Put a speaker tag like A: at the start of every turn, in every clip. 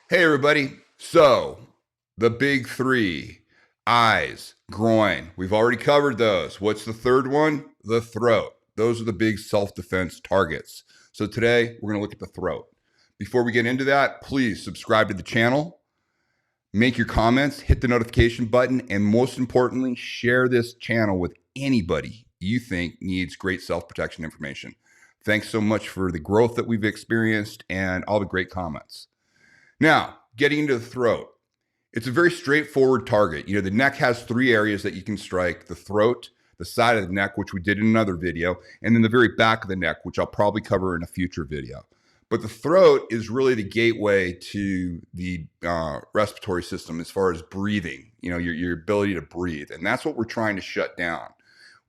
A: Hey, everybody. So, the big three: eyes, groin. We've already covered those. What's the third one? The throat. Those are the big self-defense targets. So, today we're going to look at the throat. Before we get into that, please subscribe to the channel, make your comments, hit the notification button, and most importantly, share this channel with anybody you think needs great self-protection information. Thanks so much for the growth that we've experienced and all the great comments. Now, getting into the throat. It's a very straightforward target. The neck has three areas that you can strike: the throat, the side of the neck, which we did in another video, and then the very back of the neck, which I'll probably cover in a future video. But the throat is really the gateway to the respiratory system as far as breathing, your ability to breathe. And that's what we're trying to shut down.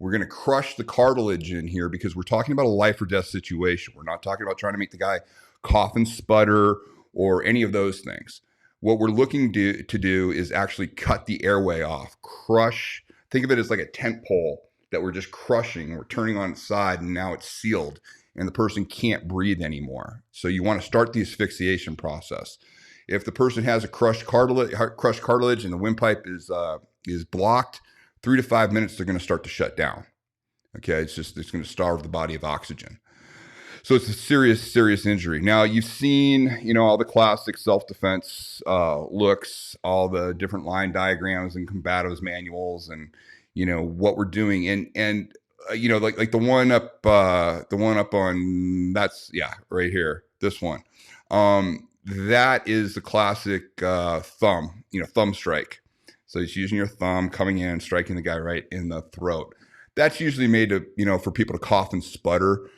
A: We're going to crush the cartilage in here because we're talking about a life or death situation. We're not talking about trying to make the guy cough and sputter or any of those things. What we're looking to do is actually cut the airway off, crush. Think of it as like a tent pole that we're just crushing. We're turning on its side, and now it's sealed, and the person can't breathe anymore. So you want to start the asphyxiation process. If the person has a crushed cartilage and the windpipe is blocked, 3 to 5 minutes, they're going to start to shut down. Okay, it's going to starve the body of oxygen. So it's a serious injury. Now, you've seen, all the classic self-defense looks, all the different line diagrams and combatives manuals, and what we're doing. And like the one up on right here, this one. That is the classic thumb strike. So it's using your thumb, coming in, striking the guy right in the throat. That's usually made to, for people to cough and sputter.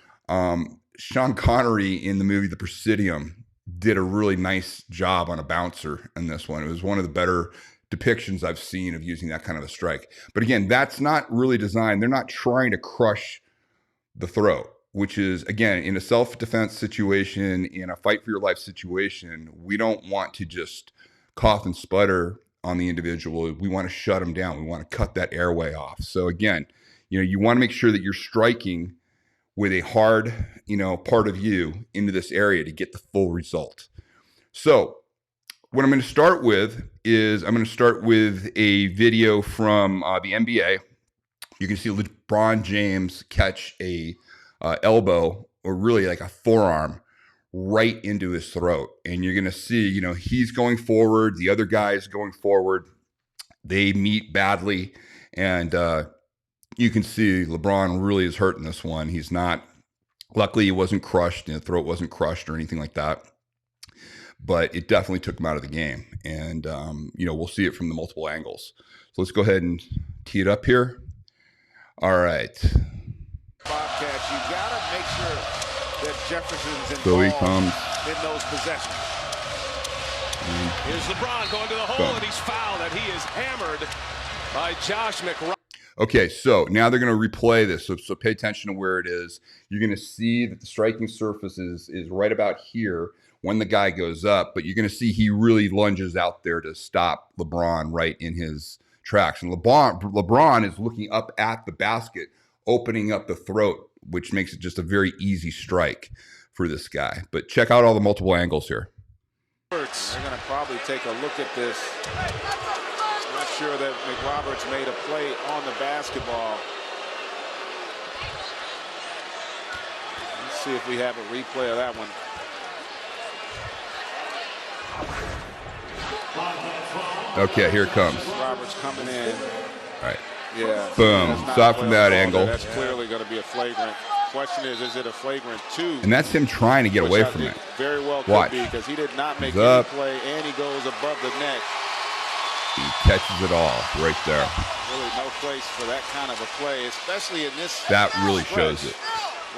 A: Sean Connery in the movie The Presidium did a really nice job on a bouncer in this one. It was one of the better depictions I've seen of using that kind of a strike. But again, that's not really designed. They're not trying to crush the throat, which is, again, in a self-defense situation, in a fight for your life situation, we don't want to just cough and sputter on the individual. We want to shut them down. We want to cut that airway off. So again, you want to make sure that you're striking with a hard, part of you into this area to get the full result. So what I'm going to start with is a video from the NBA. You can see LeBron James catch a elbow, or really like a forearm, right into his throat. And you're going to see, he's going forward. The other guy is going forward. They meet badly. And you can see LeBron really is hurting this one. He's not, luckily he wasn't crushed, the throat wasn't crushed or anything like that, but it definitely took him out of the game. And, we'll see it from the multiple angles. So let's go ahead and tee it up here. All right.
B: Bobcats, you got to make sure that Jefferson's involved
A: So he comes
B: in those possessions.
C: Here's LeBron going to the hole, and he's fouled, and he is hammered by Josh McRobinson.
A: Okay, so now they're going to replay this. So pay attention to where it is. You're going to see that the striking surface is right about here when the guy goes up, but you're going to see he really lunges out there to stop LeBron right in his tracks. And LeBron is looking up at the basket, opening up the throat, which makes it just a very easy strike for this guy. But check out all the multiple angles here.
B: They're going to probably take a look at this. Not sure that McRoberts made a play on the basketball. Let's see if we have a replay of that one.
A: Okay, here it comes.
B: Roberts coming in.
A: All right.
B: Yeah.
A: Boom. Stop from that angle.
B: That's clearly going to be a flagrant. Question is it a flagrant 2?
A: And that's him trying to get away from it.
B: Very well could
A: Watch.
B: be, because he did not make
A: He's
B: any
A: up.
B: play, and he goes above the neck.
A: He catches it all right there.
B: Really no place for that kind of a play, especially in this.
A: That really
B: stretch,
A: shows it.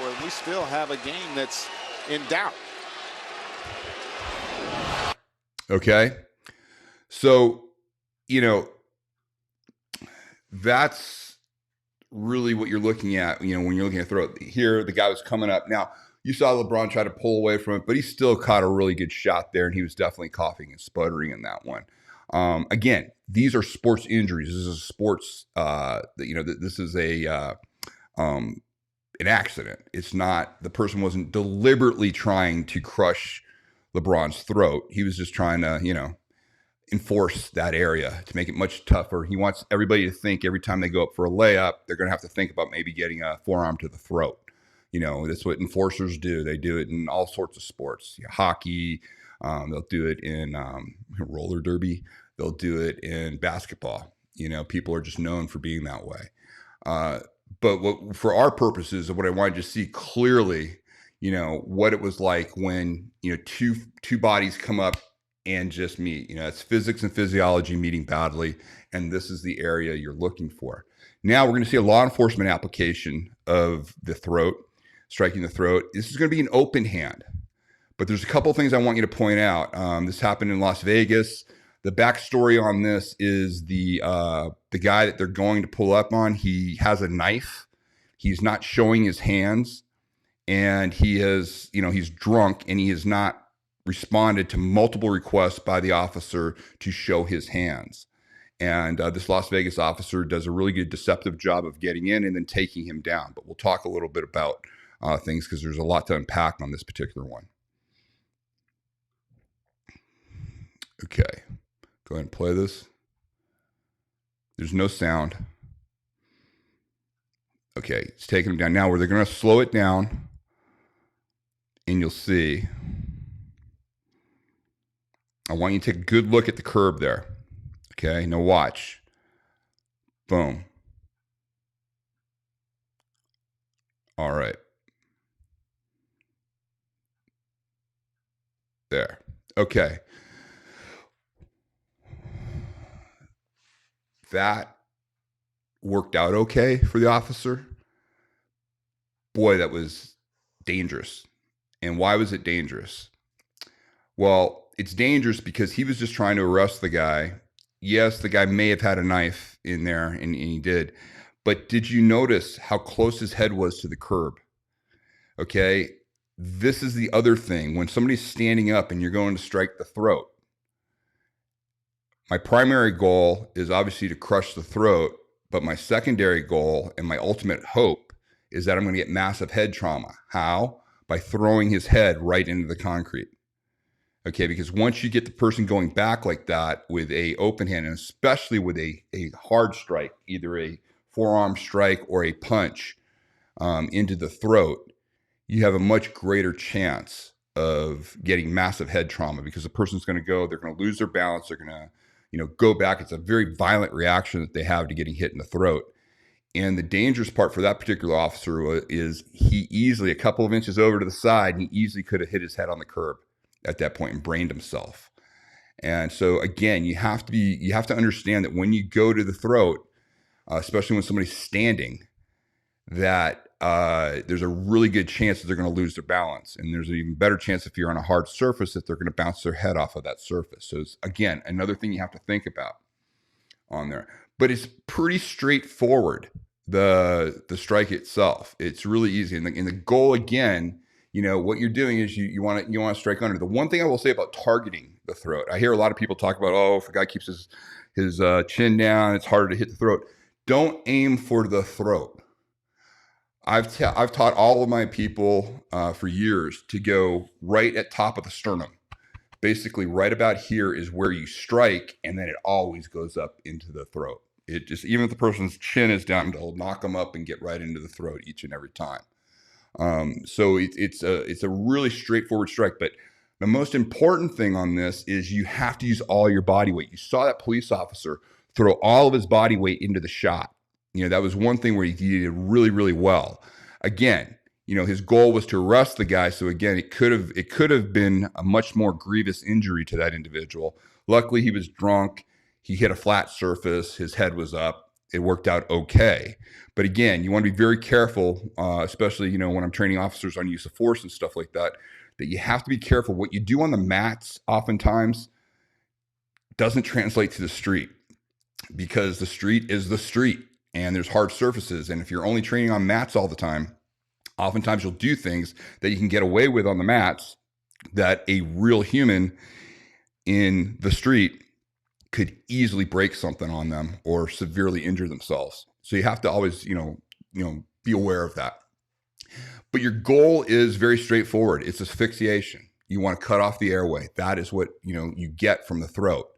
B: where we still have a game that's in doubt.
A: Okay. So, that's really what you're looking at, when you're looking at throat. Here, the guy was coming up. Now, you saw LeBron try to pull away from it, but he still caught a really good shot there, and he was definitely coughing and sputtering in that one. Again, these are sports injuries. This is a sports, this is an accident. It's not, the person wasn't deliberately trying to crush LeBron's throat. He was just trying to, enforce that area to make it much tougher. He wants everybody to think every time they go up for a layup, they're going to have to think about maybe getting a forearm to the throat. That's what enforcers do. They do it in all sorts of sports. Hockey, they'll do it in roller derby. They'll do it in basketball. People are just known for being that way. But for our purposes, what I wanted to see clearly, what it was like when, two bodies come up and just meet. It's physics and physiology meeting badly, and this is the area you're looking for. Now we're going to see a law enforcement application of the throat, striking the throat. This is going to be an open hand, but there's a couple of things I want you to point out. This happened in Las Vegas. The backstory on this is the guy that they're going to pull up on. He has a knife. He's not showing his hands, and he's drunk, and he has not responded to multiple requests by the officer to show his hands. And this Las Vegas officer does a really good deceptive job of getting in and then taking him down. But we'll talk a little bit about things because there's a lot to unpack on this particular one. Okay, go ahead and play this. There's no sound. Okay, it's taking him down. Now, where they're going to slow it down, and you'll see. I want you to take a good look at the curb there. Okay, now watch. Boom. All right. There. Okay. That worked out okay for the officer. Boy, that was dangerous. And why was it dangerous? Well, it's dangerous because he was just trying to arrest the guy. Yes, the guy may have had a knife in there, and he did. But did you notice how close his head was to the curb? Okay, this is the other thing. When somebody's standing up and you're going to strike the throat, my primary goal is obviously to crush the throat, but my secondary goal and my ultimate hope is that I'm going to get massive head trauma. How? By throwing his head right into the concrete. Okay, because once you get the person going back like that with a open hand, and especially with a hard strike, either a forearm strike or a punch into the throat, you have a much greater chance of getting massive head trauma because the person's going to go, they're going to lose their balance, they're going to go back. It's a very violent reaction that they have to getting hit in the throat. And the dangerous part for that particular officer is he easily, a couple of inches over to the side, he easily could have hit his head on the curb at that point and brained himself. And so again, you have to understand that when you go to the throat, especially when somebody's standing, that there's a really good chance that they're going to lose their balance. And there's an even better chance if you're on a hard surface that they're going to bounce their head off of that surface. So it's, again, another thing you have to think about on there. But it's pretty straightforward, the strike itself. It's really easy. And the goal, again, what you're doing is you want to strike under. The one thing I will say about targeting the throat, I hear a lot of people talk about, if a guy keeps his chin down, it's harder to hit the throat. Don't aim for the throat. I've taught all of my people for years to go right at top of the sternum. Basically, right about here is where you strike, and then it always goes up into the throat. It just, even if the person's chin is down, it'll knock them up and get right into the throat each and every time. So it's a really straightforward strike. But the most important thing on this is you have to use all your body weight. You saw that police officer throw all of his body weight into the shot. That was one thing where he did really, really well. Again, his goal was to arrest the guy. So again, it could have been a much more grievous injury to that individual. Luckily, he was drunk. He hit a flat surface. His head was up. It worked out okay. But again, you want to be very careful, especially, when I'm training officers on use of force and stuff like that, that you have to be careful. What you do on the mats oftentimes doesn't translate to the street, because the street is the street and there's hard surfaces. And if you're only training on mats all the time, oftentimes you'll do things that you can get away with on the mats that a real human in the street could easily break something on them or severely injure themselves. So you have to always, be aware of that. But your goal is very straightforward. It's asphyxiation. You want to cut off the airway. That is what, you get from the throat.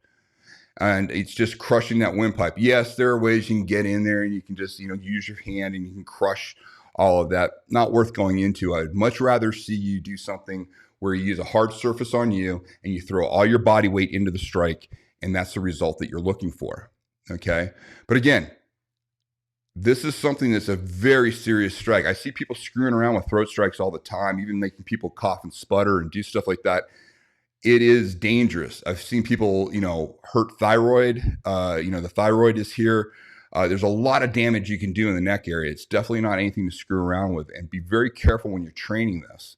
A: And it's just crushing that windpipe. Yes, there are ways you can get in there and you can just, use your hand and you can crush all of that. Not worth going into. I'd much rather see you do something where you use a hard surface on you and you throw all your body weight into the strike, and that's the result that you're looking for. Okay. But again, this is something that's a very serious strike. I see people screwing around with throat strikes all the time, even making people cough and sputter and do stuff like that. It is dangerous. I've seen people, hurt thyroid. The thyroid is here. There's a lot of damage you can do in the neck area. It's definitely not anything to screw around with. And be very careful when you're training this,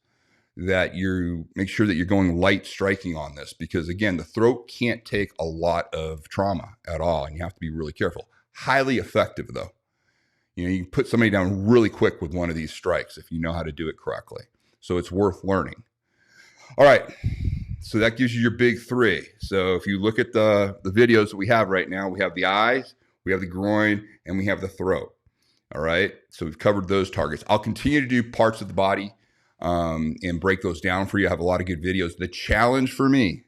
A: that you make sure that you're going light striking on this, because again, the throat can't take a lot of trauma at all, and you have to be really careful. Highly effective though. You can put somebody down really quick with one of these strikes if you know how to do it correctly. So it's worth learning. All right. So that gives you your big three. So if you look at the videos that we have right now, we have the eyes, we have the groin, and we have the throat. All right. So we've covered those targets. I'll continue to do parts of the body and break those down for you. I have a lot of good videos. The challenge for me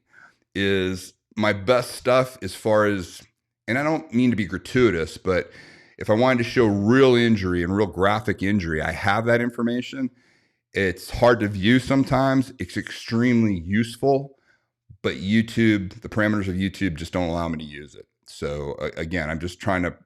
A: is my best stuff as far as, and I don't mean to be gratuitous, but if I wanted to show real injury and real graphic injury, I have that information. It's hard to view sometimes. It's extremely useful, but YouTube, the parameters of YouTube just don't allow me to use it. So again, I'm just trying to,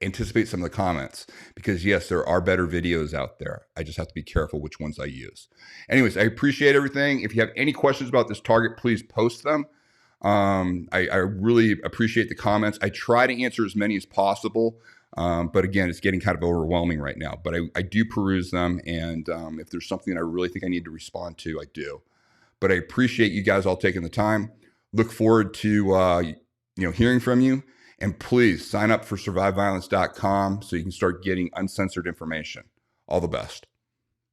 A: anticipate some of the comments, because yes, there are better videos out there. I just have to be careful which ones I use. Anyways, I appreciate everything. If you have any questions about this target, please post them. I really appreciate the comments. I try to answer as many as possible. But again, it's getting kind of overwhelming right now, but I do peruse them. And, if there's something I really think I need to respond to, I do. But I appreciate you guys all taking the time. Look forward to, hearing from you, and please sign up for surviveviolence.com so you can start getting uncensored information. All the best.